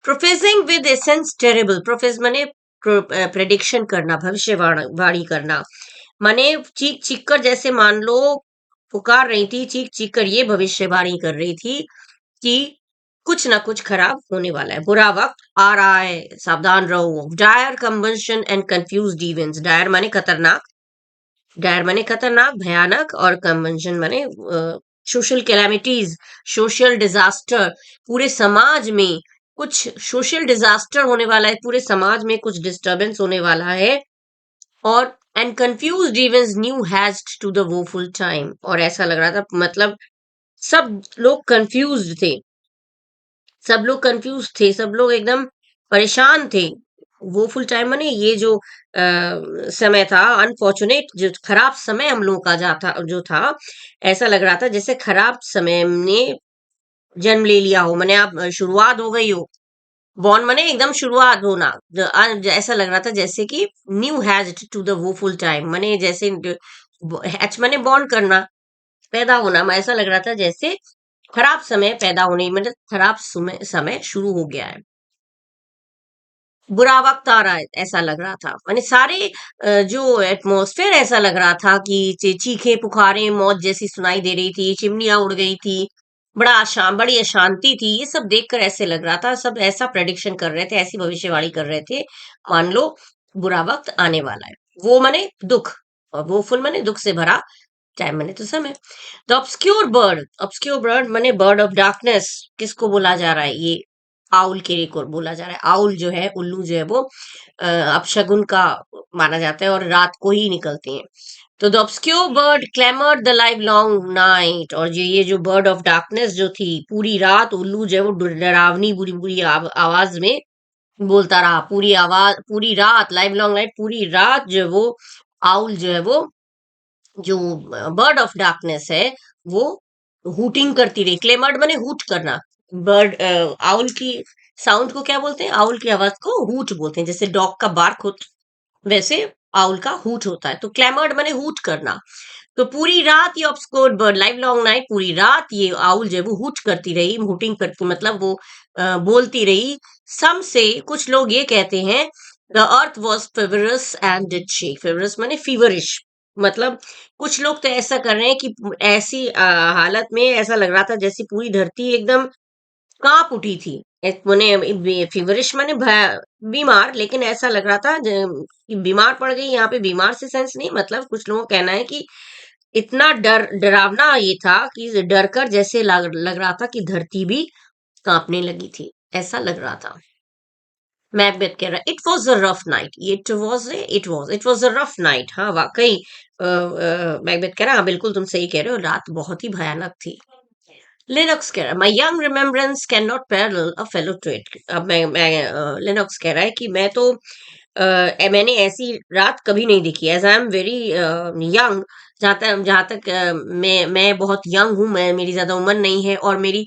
professing with essence terrible, profess माने प्रेडिक्शन करना, भविष्यवाणी करना, माने चीख चीख कर, जैसे मान लो पुकार रही थी, चीख चीख कर ये भविष्यवाणी कर रही थी कि कुछ ना कुछ खराब होने वाला है, बुरा वक्त आ रहा है, सावधान रहो। Dire combustion and confused events, dire माने खतरनाक, डायर माने खतरनाक भयानक, और कंबंशन माने सोशल कैलामिटीज, सोशल डिजास्टर, पूरे समाज में कुछ सोशल डिजास्टर होने वाला है, पूरे समाज में कुछ डिस्टरबेंस होने वाला है। और and confused events new hatched to the woeful time, और ऐसा लग रहा था मतलब सब लोग कंफ्यूज्ड थे, सब लोग कंफ्यूज थे, सब लोग एकदम परेशान थे। वो फुल टाइम माने ये जो समय था, अनफॉर्चुनेट जो खराब समय हम लोगों का जाता जो था, ऐसा लग रहा था जैसे खराब समय ने जन्म ले लिया हो, माने आप शुरुआत हो गई हो, बॉर्न माने एकदम शुरुआत होना। ऐसा लग रहा था जैसे कि न्यू हैज टू द वो फुल टाइम, माने जैसे हैच माने बॉर्न करना, पैदा होना, ऐसा लग रहा था जैसे खराब समय पैदा होने, मतलब खराब समय समय शुरू हो गया है, बुरा वक्त आ रहा है, ऐसा लग रहा था। मैंने सारे जो एटमॉस्फेयर ऐसा लग रहा था कि चीखें पुकारें मौत जैसी सुनाई दे रही थी, चिमनियां उड़ गई थी, बड़ी अशांति थी, ये सब देखकर ऐसे लग रहा था, सब ऐसा प्रेडिक्शन कर रहे थे, ऐसी भविष्यवाणी कर रहे थे, मान लो बुरा वक्त आने वाला है। वो माने दुख, और वो फुल माने दुख से भरा टाइम, माने तो समय। द ऑब्सक्योर बर्ड माने बर्ड ऑफ डार्कनेस, किसको बोला जा रहा है? ये आउल के को बोला जा रहा है। आउल जो है, उल्लू जो है, वो अपशगुन का माना जाता है और रात को ही निकलते हैं। तो the obscure bird clamoured the live long night, और ये जो बर्ड ऑफ डार्कनेस जो थी, पूरी रात उल्लू जो है वो डरावनी बुरी बुरी आवाज में बोलता रहा, पूरी आवाज, पूरी रात, लाइव लॉन्ग नाइट, पूरी रात जो है वो आउल जो है वो, जो बर्ड ऑफ डार्कनेस है, वो हूटिंग करती रही। क्लेमर्ड माने हूट करना, बर्ड आउल की साउंड को क्या बोलते हैं? आउल की आवाज को हूट बोलते हैं, जैसे डॉग का बार्क होता वैसे आउल का हूट होता है। तो क्लैमर्ड माने हूट करना। तो पूरी रात ये obscured bird, live long night, पूरी रात ये आउल जो है वो हूट करती रही, हूटिंग करती मतलब वो बोलती रही। सम से कुछ लोग ये कहते हैं the earth was feverous and did shake. Feverous माने फीवरिश, मतलब कुछ लोग तो ऐसा कर रहे हैं कि ऐसी हालत में ऐसा लग रहा था जैसे पूरी धरती एकदम कांप उठी थी। माने फीवरिश माने बीमार, लेकिन ऐसा लग रहा था कि बीमार पड़ गई। यहाँ पे बीमार से सेंस नहीं, मतलब कुछ लोगों का कहना है कि इतना डरावना ये था कि डर कर जैसे लग रहा था कि धरती भी कांपने लगी थी, ऐसा लग रहा था। मैकबेथ कह रहा है it was a rough night. It was a rough night. हाँ वाकई मैकबेथ कह रहा है हाँ बिल्कुल तुम सही कह रहे हो, रात बहुत ही भयानक थी। लिनक्स कह रहा है my young remembrance can not parallel a fellow trait. अब लिनक्स कह रहा है कि मैं तो मैंने ऐसी रात कभी नहीं देखी। As I am very young, जहाँ तक मैं बहुत यंग हूँ, मैं मेरी ज्यादा उम्र नहीं है, और मेरी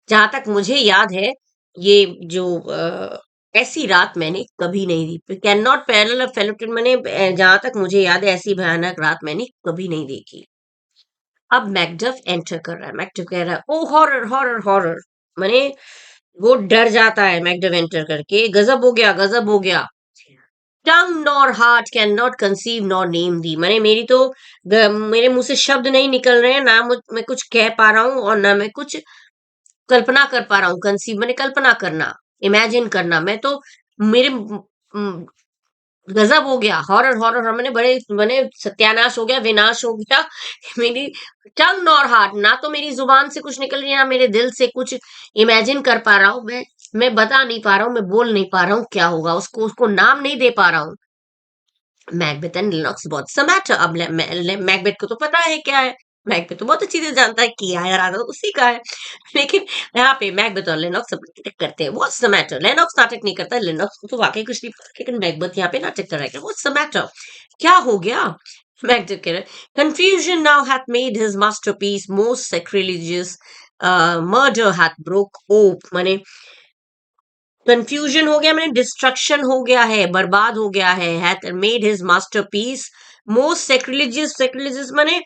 जहां तक मुझे याद है ये जो ऐसी रात मैंने कभी नहीं दी। Can not parallel a fellow trait मैंने जहां तक मुझे याद है ऐसी भयानक रात मैंने कभी नहीं देखी। अब मैकडफ एंटर कर रहा है। मैकडफ कह रहा है ओ हॉरर हॉरर हॉरर, माने वो डर जाता है मैकडफ एंटर करके। गजब हो गया, गजब हो गया। Tongue nor heart can not conceive nor name thee, माने मेरी तो मेरे मुंह से शब्द नहीं निकल रहे हैं, ना मैं कुछ कह पा रहा हूँ और ना मैं कुछ कल्पना कर पा रहा हूँ। कंसीव मैंने कल्पना करना, इमेजिन करना। मैं तो मेरे गजब हो गया। हॉरर हॉरर मैंने बड़े मैंने सत्यानाश हो गया, विनाश हो गया। मेरी टंग और हार्ट, ना तो मेरी जुबान से कुछ निकल रही है ना मेरे दिल से कुछ इमेजिन कर पा रहा हूँ। मैं बता नहीं पा रहा हूँ, मैं बोल नहीं पा रहा हूँ क्या होगा, उसको उसको नाम नहीं दे पा रहा हूँ। मैकबेथ एंड लिनक्स बहुत मैटर। अब मैकबेथ को तो पता है क्या है, मैकबेथ तो बहुत अच्छी तरह जानता है किया है राधा तो उसी का है। लेकिन यहाँ पे मैकबेथ और लिनक्स नाटक करते हैं। What's the matter? लिनक्स नाटक नहीं करता, लिनक्स को तो वाकई कुछ नहीं पता, लेकिन मैकबेथ यहाँ पे नाटक कर रहा है। व्हाट्स द मैटर, क्या हो गया? मैकबेथ कह रहा है confusion now hath made his masterpiece most sacrilegious, murder hath broke ope, माने कंफ्यूजन हो गया, मैंने डिस्ट्रक्शन हो गया है, बर्बाद हो गया है। Hath made his masterpiece most sacrilegious, sacrilegious माने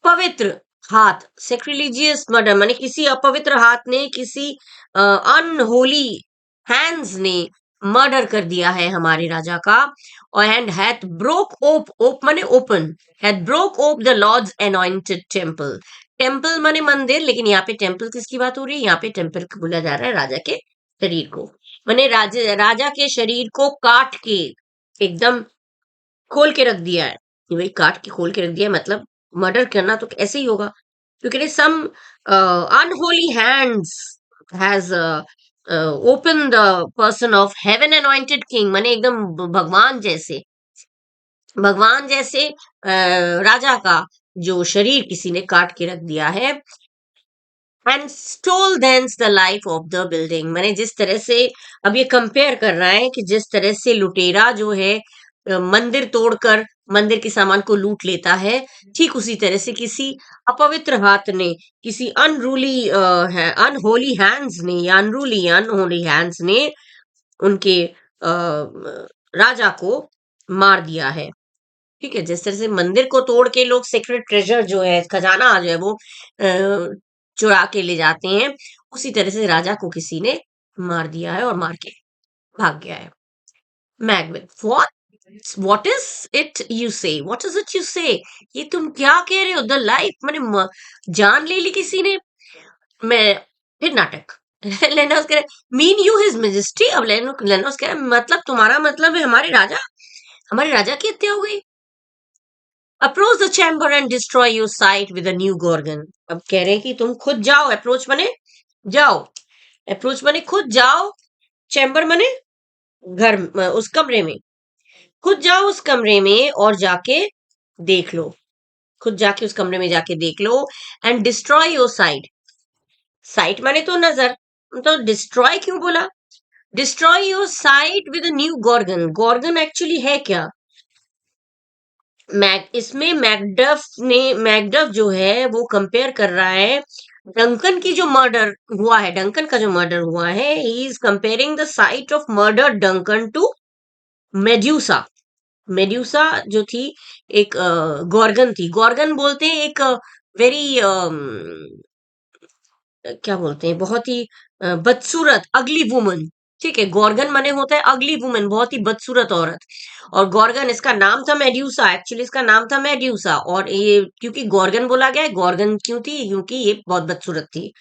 पवित्र हाथ, सेक्रिलिजियस मर्डर माने किसी अपवित्र हाथ ने, किसी अनहोली हैंड्स ने मर्डर कर दिया है हमारे राजा का। और and hath broke ope, ope माने open, hath broke ope the lord's anointed temple. Temple माने मंदिर, लेकिन यहाँ पे टेम्पल किसकी बात हो रही है? यहाँ पे टेम्पल को बोला जा रहा है राजा के शरीर को। मैंने राजा के शरीर को काट के एकदम खोल के रख दिया है। कि भाई काट के खोल के रख दिया है, मतलब मर्डर करना तो ऐसे ही होगा। क्योंकि some unholy hands has open the person of heaven anointed king, माने एकदम भगवान जैसे, भगवान जैसे राजा का जो शरीर किसी ने काट के रख दिया है। And stole thence the life of the building, मैंने जिस तरह से अब ये कंपेयर कर रहा है कि जिस तरह से लुटेरा जो है मंदिर तोड़कर मंदिर के सामान को लूट लेता है, ठीक उसी तरह से किसी अपवित्र हाथ ने, किसी अनरूली अनहोली हैंड्स ने, या अनहोली हैंड्स ने उनके राजा को मार दिया है। ठीक है, जिस तरह से मंदिर को तोड़ के लोग सीक्रेट ट्रेजर जो है, खजाना जो है वो चुरा के ले जाते हैं, उसी तरह से राजा को किसी ने मार दिया है और मार के भाग गया है। Macbeth what is it you से, व्हाट इज इट यू से, ये तुम क्या कह रहे हो? द लाइफ मैंने जान ले ली किसी ने। मैं फिर नाटक। लेनोस कह रहे मीन यू हिज मेजेस्टी। अब लेनोस कह रहे मतलब तुम्हारा मतलब है हमारे राजा की हत्या हो गई। Approach the chamber and destroy your sight with a new Gorgon. अब कह रहे हैं कि तुम खुद जाओ, अप्रोच मने जाओ, अप्रोच मने खुद जाओ, चैम्बर मने घर, उस कमरे में खुद जाओ, उस कमरे में और जाके देख लो, खुद जाके उस कमरे में जाके देख लो। And destroy your sight, sight माने तो नजर, तो डिस्ट्रॉय क्यों बोला? Destroy your sight with a new gorgon. Gorgon actually है क्या? इसमें मैकडफ जो है वो कंपेयर कर रहा है डंकन की जो मर्डर हुआ है, डंकन का जो मर्डर हुआ है, he is comparing the sight of murder Duncan to Medusa. Medusa जो थी एक गॉर्गन थी। गॉर्गन बोलते हैं एक वेरी क्या बोलते हैं, बहुत ही बदसूरत अगली वुमन। ठीक है, गॉर्गन माने होता है अगली वुमन, बहुत ही बदसूरत औरत। और गॉर्गन इसका नाम था मेड्यूसा, एक्चुअली इसका नाम था मेड्यूसा। और ये क्योंकि गॉर्गन बोला गया है, गॉर्गन क्यों थी, क्योंकि ये बहुत बदसूरत थी।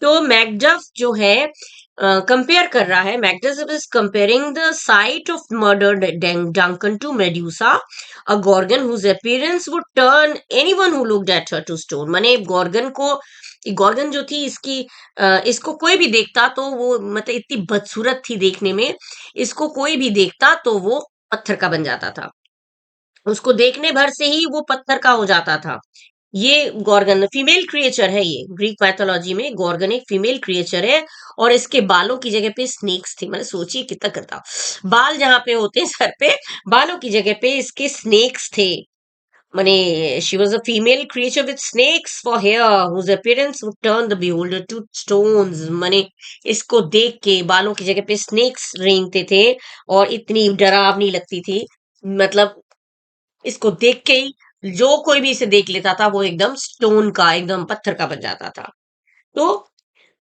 तो मैकडफ जो है कंपेयर कर रहा है, Macduff is comparing the sight of murder Duncan to Medusa, a gorgon whose appearance would turn anyone who looked at her to stone. माने गॉर्गन को, गॉर्गन जो थी इसकी इसको कोई भी देखता तो वो, मतलब इतनी बदसूरत थी देखने में, इसको कोई भी देखता तो वो पत्थर का बन जाता था। उसको देखने भर से ही वो पत्थर का हो जाता था। ये गॉर्गन फीमेल क्रिएचर है, ये ग्रीक मैथोलॉजी में गॉर्गन एक फीमेल क्रिएचर है। और इसके बालों की जगह पे स्नेक्स थे। मैंने सोचिए कितना करता, बाल जहां पे होते हैं सर पे, बालों की जगह पे इसके स्नेक्स थे। माने she was a female creature with snakes for hair whose appearance would turn the beholder to stones। माने इसको देख के बालों की जगह पे स्नेक्स रेंगते थे और इतनी डरावनी लगती थी। मतलब इसको देख के ही जो कोई भी इसे देख लेता था वो एकदम स्टोन का, एकदम पत्थर का बन जाता था। तो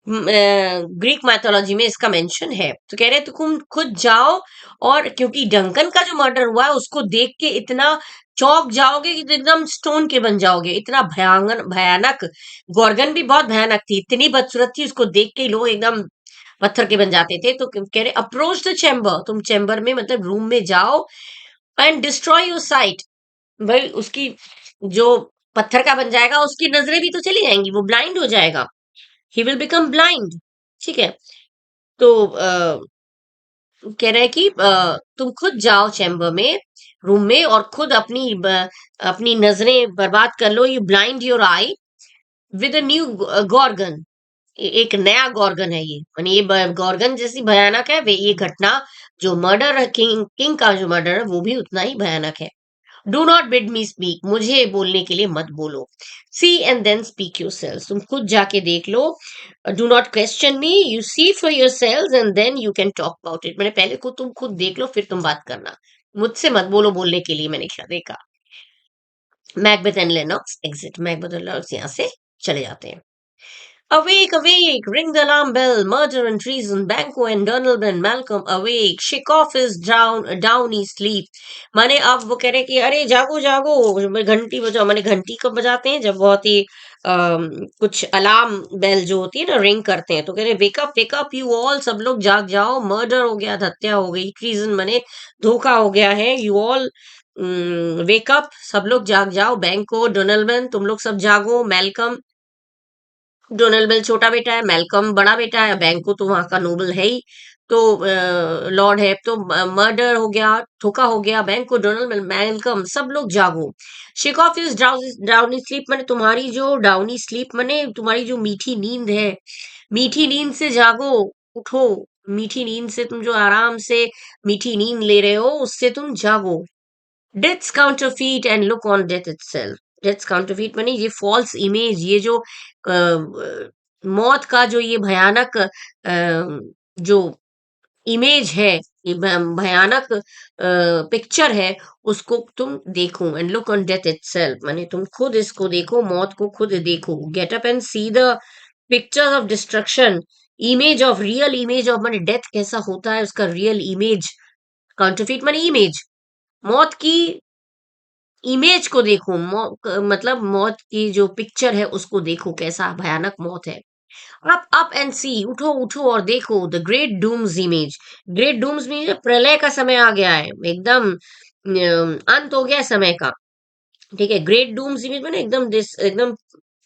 ग्रीक मैथोलॉजी में इसका मेंशन है। तो कह रहे तुम खुद जाओ, और क्योंकि डंकन का जो मर्डर हुआ है उसको देख के इतना चौंक जाओगे कि एकदम स्टोन के बन जाओगे, इतना भयानक भयानक। गॉर्गन भी बहुत भयानक थी, इतनी बदसूरत थी, उसको देख के ही लोग एकदम पत्थर के बन जाते थे। तो कह रहे अप्रोच द चैम्बर, तुम चैम्बर में मतलब रूम में जाओ, एंड डिस्ट्रॉय योर साइट। भाई उसकी जो पत्थर का बन जाएगा उसकी नजरें भी तो चली जाएंगी, वो ब्लाइंड हो जाएगा, ही विल बिकम ब्लाइंड। ठीक है। तो कह रहे हैं कि तुम खुद जाओ चैम्बर में, रूम में, और खुद अपनी नजरें बर्बाद कर लो, you blind your eye with a new gorgon. एक नया गॉर्गन है ये, यानी ये गॉर्गन जैसी भयानक है वे ये घटना। जो मर्डर है, किंग किंग का जो मर्डर है वो भी उतना ही भयानक है। Do not bid me speak, मुझे बोलने के लिए मत बोलो। See and then speak yourself, तुम खुद जाके देख लो। Do not question me, you see for yourself and then you can talk about it. मैंने पहले को तुम खुद देख लो फिर तुम बात करना, मुझसे मत बोलो बोलने के लिए। मैंने क्या देखा। Macbeth and Lennox exit, Macbeth और लेनॉक्स यहाँ से चले जाते हैं। Awake, awake, ring the alarm bell, murder and treason, Banquo and Donovan, Malcolm, awake, shake off his downy sleep। माने अब वो कह रहे कि अरे जागो जागो, घंटी बजाओ। माने घंटी कब बजाते हैं, जब बहुत ही कुछ अलार्म बेल जो होती है ना रिंग करते हैं। तो कह रहे वेक अप यू ऑल, सब लोग जाग जाओ, मर्डर हो गया, हत्या हो गई, ट्रीजन माने धोखा हो गया है, यू ऑल वेक अप, सब लोग जाग जाओ। बैंको, डोनल्डन, तुम लोग सब जागो। मेलकम, डोनाल्ड बेल छोटा बेटा है, मेलकम बड़ा बेटा है, बैंको तो वहां का नोबल है ही, तो लॉर्ड है। तो मर्डर हो गया, धोखा हो गया, बैंको, डोनाल्ड, मेलकम, सब लोग जागो। Shake off is downy sleep, मैंने तुम्हारी जो डाउनी स्लीप मैंने तुम्हारी जो मीठी नींद है, मीठी नींद से जागो, उठो। मीठी नींद से तुम जो आराम से मीठी नींद ले रहे हो उससे तुम जागो। Deaths counterfeit and look on death itself. Deaths counterfeit माने ये फॉल्स इमेज, ये जो मौत का जो ये भयानक जो इमेज है, ये भयानक पिक्चर है, उसको तुम देखो। And look on death itself माने तुम खुद इसको देखो, मौत को खुद देखो। Get up and see the pictures of destruction, image of real image of, माने डेथ कैसा होता है उसका रियल इमेज। काउंटरफीट माने इमेज, मौत की इमेज को देखो। मतलब मौत की जो पिक्चर है उसको देखो, कैसा भयानक मौत है। अप एंड सी, उठो उठो और देखो the great doom's image. Great doom's mean प्रलय का समय आ गया है, एकदम अंत हो गया है समय का। ठीक है, ग्रेट डूम्स इमेज मैंने एकदम एकदम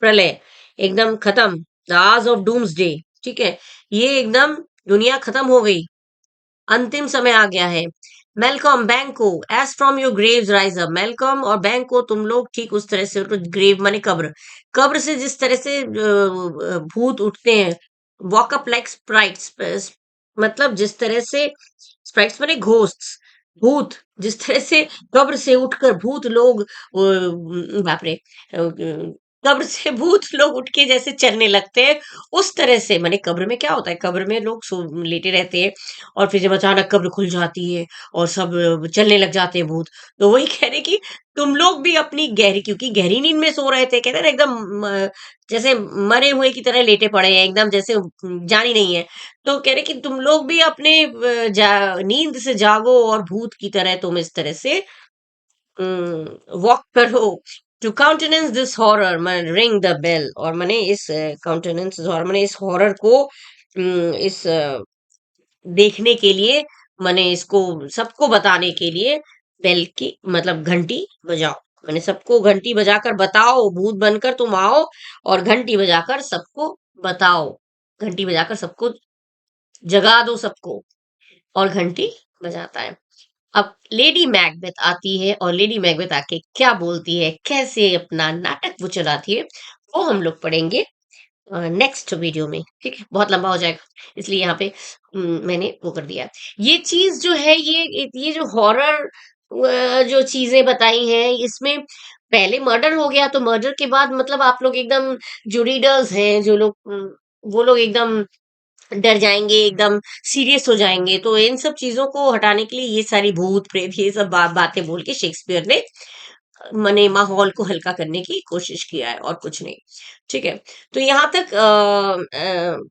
प्रलय, एकदम खत्म, the hours of doomsday. ठीक है, ये एकदम दुनिया खत्म हो गई, अंतिम समय आ गया है। Malcolm, Banquo, as from your graves rise up. Malcolm और बैंको, तुम लोग ठीक उस तरह से उठो। ग्रेव माने कब्र, कब्र से जिस तरह से भूत उठते हैं, वॉकअप लाइक स्प्राइट्स, मतलब जिस तरह से स्प्राइट्स माने घोस्ट्स, भूत जिस तरह से कब्र से उठकर भूत लोग बाप रे, कब्र से भूत लोग उठ के जैसे चलने लगते हैं, उस तरह से माने कब्र में क्या होता है, कब्र में लोग लेटे रहते हैं और फिर जब अचानक कब्र खुल जाती है और सब चलने लग जाते हैं भूत। तो वही कह रहे कि तुम लोग भी अपनी गहरी, क्योंकि गहरी नींद में सो रहे थे, कहते हैं ना एकदम जैसे मरे हुए की तरह लेटे पड़े हैं, एकदम जैसे जान ही नहीं है। तो कह रहे कि तुम लोग भी अपने नींद से जागो और भूत की तरह तुम इस तरह से वॉक करो टू काउंटेनेंस दिस हॉरर, मैंने रिंग द बेल, और मैंने इस काउंटेनेंस हॉरर, मैंने इस हॉरर को इस देखने के लिए, मैंने इसको सबको बताने के लिए बेल की मतलब घंटी बजाओ, मैंने सबको घंटी बजाकर बताओ, भूत बनकर तुम आओ और घंटी बजाकर सबको बताओ, घंटी बजाकर सबको जगा दो सबको, और घंटी बजाता है। अब लेडी मैकबेथ आती है और लेडी मैकबेथ आके क्या बोलती है, कैसे अपना नाटक वो चलाती है, वो हम लोग पढ़ेंगे नेक्स्ट वीडियो में। ठीक है, बहुत लंबा हो जाएगा, इसलिए यहाँ पे मैंने वो कर दिया। ये चीज जो है, ये जो हॉरर जो चीजें बताई हैं, इसमें पहले मर्डर हो गया, तो मर्डर के बाद मतलब आप लोग एकदम, जो रीडर्स हैं, जो लोग वो लोग एकदम डर जाएंगे, एकदम सीरियस हो जाएंगे। तो इन सब चीजों को हटाने के लिए ये सारी भूत प्रेत ये सब बातें बोल के शेक्सपियर ने मने माहौल को हल्का करने की कोशिश किया है, और कुछ नहीं। ठीक है, तो यहाँ तक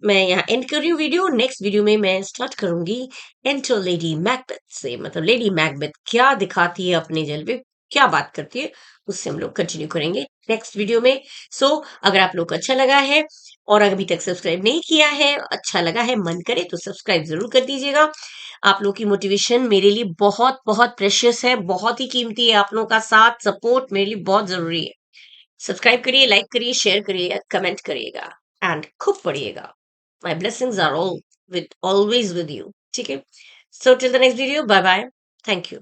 मैं यहाँ एंड कर रही हूँ वीडियो। नेक्स्ट वीडियो में मैं स्टार्ट करूंगी एंटर लेडी मैकबेथ से, मतलब लेडी मैकबेथ क्या दिखाती है अपने जलवे, क्या बात करती है, उससे हम लोग कंटिन्यू करेंगे नेक्स्ट वीडियो में। सो अगर आप लोग को अच्छा लगा है और अभी तक सब्सक्राइब नहीं किया है, अच्छा लगा है, मन करे तो सब्सक्राइब जरूर कर दीजिएगा। आप लोग की मोटिवेशन मेरे लिए बहुत बहुत प्रेशियस है, बहुत ही कीमती है। आप लोगों का साथ सपोर्ट मेरे लिए बहुत जरूरी है। सब्सक्राइब करिए, लाइक करिए, शेयर करिए, कमेंट करिएगा एंड खूब पढ़िएगा। My blessings are all with always with you. ठीक है, so till the next video, bye bye, thank you.